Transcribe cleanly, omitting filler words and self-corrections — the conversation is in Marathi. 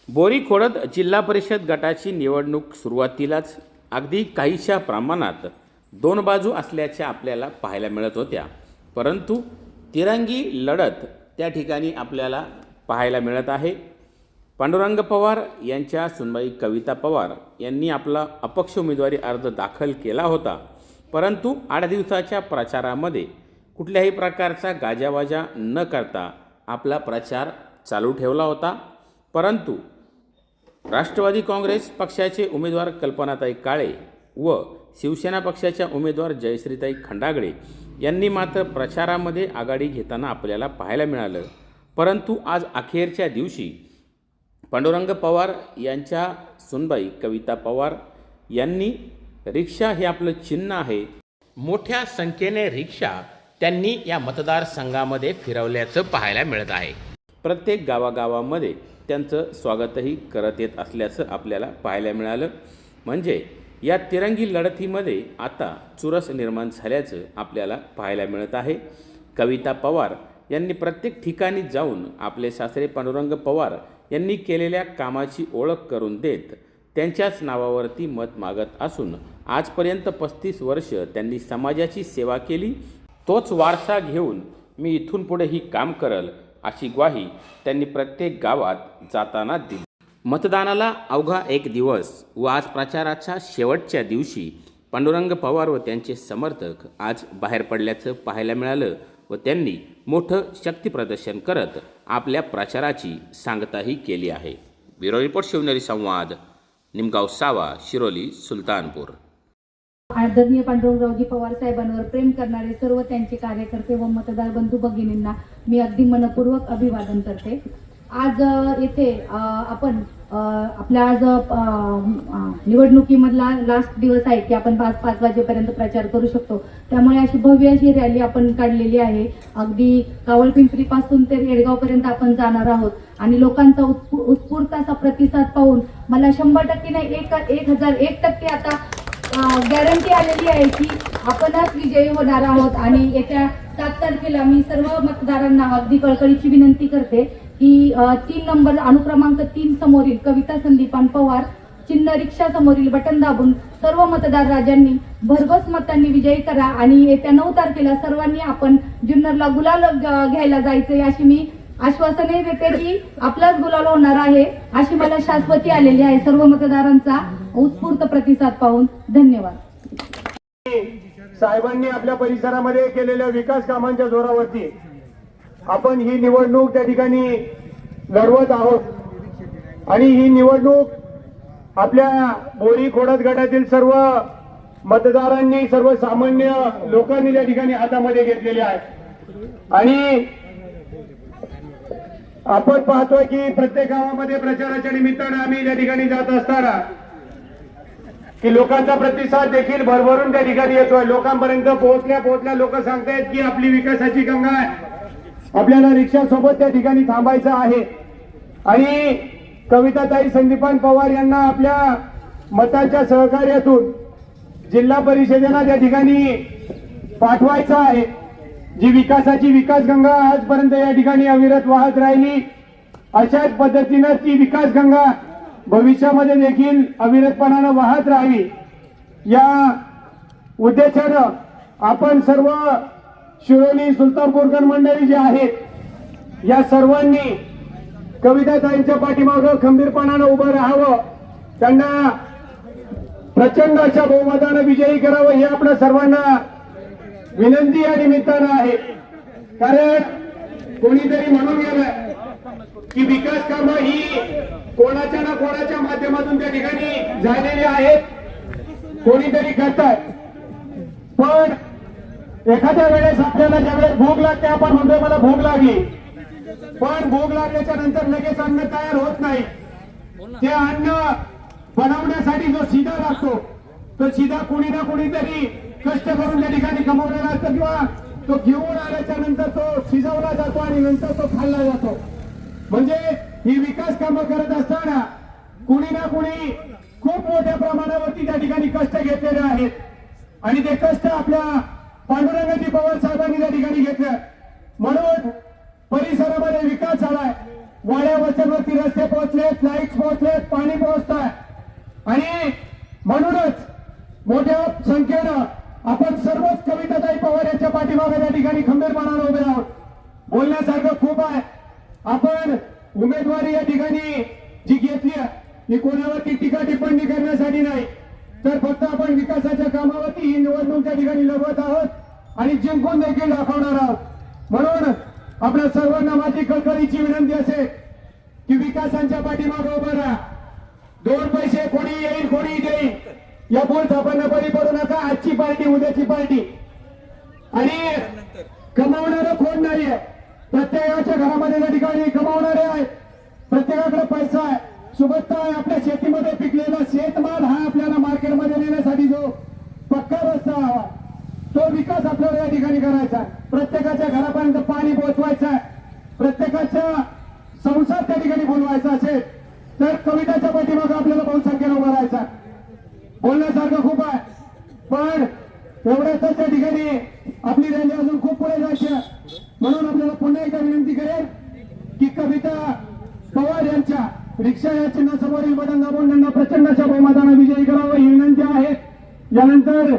बोरी खोडद जिल्हा परिषद गटाची निवडणूक सुरुवातीलाच अगदी काहीशा प्रमाणात दोन बाजू असल्याच्या आपल्याला पाहायला मिळत होत्या, परंतु तिरंगी लढत त्या ठिकाणी आपल्याला पाहायला मिळत आहे। पांडुरंग पवार यांच्या सुनबाई कविता पवार यांनी आपला अपक्ष उमेदवारी अर्ज दाखल केला होता, परंतु 8 दिवसाच्या प्रचारामध्ये कुठल्याही प्रकारचा गाजावाजा न करता आपला प्रचार चालू ठेवला होता। परंतु राष्ट्रवादी काँग्रेस पक्षाचे उमेदवार कल्पनाताई काळे व शिवसेना पक्षाच्या उमेदवार जयश्रीताई खंडागळे यांनी मात्र प्रचारामध्ये आघाडी घेताना आपल्याला पाहायला मिळालं। परंतु आज अखेरच्या दिवशी पांडुरंग पवार यांच्या सुनबाई कविता पवार यांनी रिक्षा हे आपलं चिन्ह आहे, मोठ्या संख्येने रिक्षा त्यांनी या मतदारसंघामध्ये फिरवल्याचं पाहायला मिळत आहे। प्रत्येक गावागावामध्ये त्यांचं स्वागतही करत येत असल्याचं आपल्याला पाहायला मिळालं। म्हणजे या तिरंगी लढतीमध्ये आता चुरस निर्माण झाल्याचं आपल्याला पाहायला मिळत आहे। कविता पवार यांनी प्रत्येक ठिकाणी जाऊन आपले सासरे पांडुरंग पवार यांनी केलेल्या कामाची ओळख करून देत त्यांच्याच नावावरती मत मागत असून आजपर्यंत 35 वर्ष त्यांनी समाजाची सेवा केली, तोच वारसा घेऊन मी इथून पुढेही काम करल अशी ग्वाही त्यांनी प्रत्येक गावात जाताना दिली। मतदानाला अवघा 1 दिवस व आज प्रचाराच्या शेवटच्या दिवशी पांडुरंग पवार व त्यांचे समर्थक आज बाहेर पडल्याचं पाहायला मिळालं व त्यांनी मोठं शक्ती प्रदर्शन करत आपल्या प्रचाराची सांगताही केली आहे। ब्युरो रिपोर्ट शिवनेरी संवाद, निमगाव सावा, शिरोली, सुलतानपूर। आदरणीय पांडुरंगरावजी पवार साहेबांवर प्रेम करणारे सर्व त्यांचे कार्यकर्ते व मतदार बंधू भगिनींना मी अगदी मनपूर्वक अभिवादन करते। आज येथे आपण आपल्या आज निवडणुकीमधला लास्ट दिवस आहे की आपण 5 वाजेपर्यंत प्रचार करू शकतो, त्यामुळे अशी भव्य अशी रॅली आपण काढलेली आहे। अगदी कावळपिंपरी पासून ते येडगावपर्यंत आपण जाणार आहोत आणि लोकांचा उत्स्फूर्त असा प्रतिसाद पाहून मला 100% नाही 1001% आता गॅरंटी आलेली आहे की आपणच विजयी होणार आहोत। आणि येत्या 7 तारखेला मी सर्व मतदारांना अगदी कळकळीची विनंती करते की 3 नंबर अनुक्रमांक 3 समोरील कविता संदीपान पवार चिन्ह रिक्षा समोरील बटन दाबून सर्व मतदार राजांनी भरघोस मतांनी विजयी करा आणि येत्या 9 तारखेला सर्वांनी आपण जुन्नरला गुलाल घ्यायला जायचे अशी मी आश्वासने देते की आपलाच गुलाल होणार आहे अशी मला शाश्वती आलेली आहे। सर्व मतदारांचा उत्स्फूर्त प्रतिसाद पाहून धन्यवाद। साहेबांनी आपल्या परिसरामध्ये केलेल्या विकास कामांच्या जोरावरती आपण ही निवडणूक त्या ठिकाणी लढवत आहोत आणि ही निवडणूक आपल्या बोरी खोडद गटातील सर्व मतदारांनी सर्वसामान्य लोकांनी त्या ठिकाणी हातामध्ये घेतलेली आहे। आणि आपण पाहतोय की प्रत्येक गावामध्ये प्रचाराच्या निमित्तानं आम्ही त्या ठिकाणी जात असताना की लोकांचा प्रतिसाद देखील भरभरून त्या ठिकाणी येतोय। लोकांपर्यंत पोहोचल्या लोक सांगतायत की आपली विकासाची गंगा आहे, आपल्याला रिक्षा सोबत त्या ठिकाणी थांबायचं आहे आणि कविताताई संदीपान पवार यांना आपल्या मताच्या सहकार्यातून जिल्हा परिषदेला त्या ठिकाणी पाठवायचं आहे। जी विकासाची विकास गंगा आजपर्यंत या ठिकाणी अविरत वाहत राहिली, अशाच पद्धतीनं ती विकास गंगा भविष्यामध्ये देखील अविरतपणानं वाहत राहावी या उद्देशानं आपण सर्व शिरोली सुलतानपूरकर मंडळी जे आहेत या सर्वांनी कविताताईंच्या पाठीमागं खंबीरपणानं उभं राहावं, त्यांना प्रचंड अशा बहुमतानं विजयी करावं हे आपल्या सर्वांना विनंती या निमित्तानं आहे। कारण कोणीतरी म्हणून गेलं की विकास कामं ही कोणाच्या ना कोणाच्या माध्यमातून त्या ठिकाणी झालेली आहेत, कोणीतरी करतात, पण एखाद्या वेळेस आपल्याला ज्यावेळेस भूक लागते आपण म्हणतो मला भूक लागली, पण भूक लागल्याच्या नंतर लगेच अन्न तयार होत नाही। ते अन्न बनवण्यासाठी जो शिदा लागतो तो शिदा कोणी ना कोणीतरी कष्ट करून त्या ठिकाणी कमवलेला असतो किंवा तो घेऊन आल्याच्या नंतर तो शिजवला जातो आणि नंतर तो खाल्ला जातो। म्हणजे ही विकास कामं करत असताना कुणी ना कुणी खूप मोठ्या प्रमाणावरती त्या ठिकाणी कष्ट घेतलेले आहेत आणि ते कष्ट आपल्या पांडुरंगाजी पवार साहेबांनी त्या ठिकाणी घेतलं। म्हणून परिसरामध्ये विकास झालाय, वाड्या वस्त्यांवरती रस्ते पोहोचलेत, लाईट्स पोहोचलेत, पाणी पोहोचत आहे आणि म्हणूनच मोठ्या संख्येनं आपण सर्वच कविताताई पवार यांच्या पाठीमागे या ठिकाणी खंबीरपणाने उभे आहोत. बोलण्यासारखं खूप आहे. आपण उमेदवारी या ठिकाणी जी घेतली आहे ही कोणावरती टीका टिप्पणी करण्यासाठी नाही, तर फक्त आपण विकासाच्या कामावरती ही निवडणूक त्या ठिकाणी लढवत आहोत आणि जिंकून देखील दाखवणार आहोत. म्हणून आपल्या सर्वांना माझी कळकळीची विनंती असेल की विकासाच्या पाठीमागे उभं राहा. दोन पैसे कोणी येईल कोणी देईल या बोल थापांना बळी पडू नका. आजची पार्टी उद्याची पार्टी आणि कमावणारं कोण नाहीये. प्रत्येकाच्या घरामध्ये त्या ठिकाणी कमावणारे आहेत, प्रत्येकाकडे पैसा आहे, सुबत्ता आहे. आपल्या शेतीमध्ये पिकलेला शेतमाल हा आपल्याला मार्केटमध्ये नेण्यासाठी जो पक्का रस्ता हवा तो विकास आपल्याला या ठिकाणी करायचा. प्रत्येकाच्या घरापर्यंत पाणी पोहोचवायचं आहे, प्रत्येकाच्या संसार त्या ठिकाणी बोलवायचा असेल तर कविताच्या पाठीमागे आपल्याला बहुसंख्येनं उभं राहायचं. बोलण्यासारखं खूप आहे पण एवढ्याच त्या ठिकाणी आपली रॅली अजून खूप पुढे जायची आहे. म्हणून आपल्याला पुन्हा एकदा विनंती करेल की कविता पवार यांच्या रिक्षा या चिन्हासमोरील बटन दाबून त्यांना प्रचंड अशा बहुमताने विजयी करावं ही विनंती आहे. यानंतर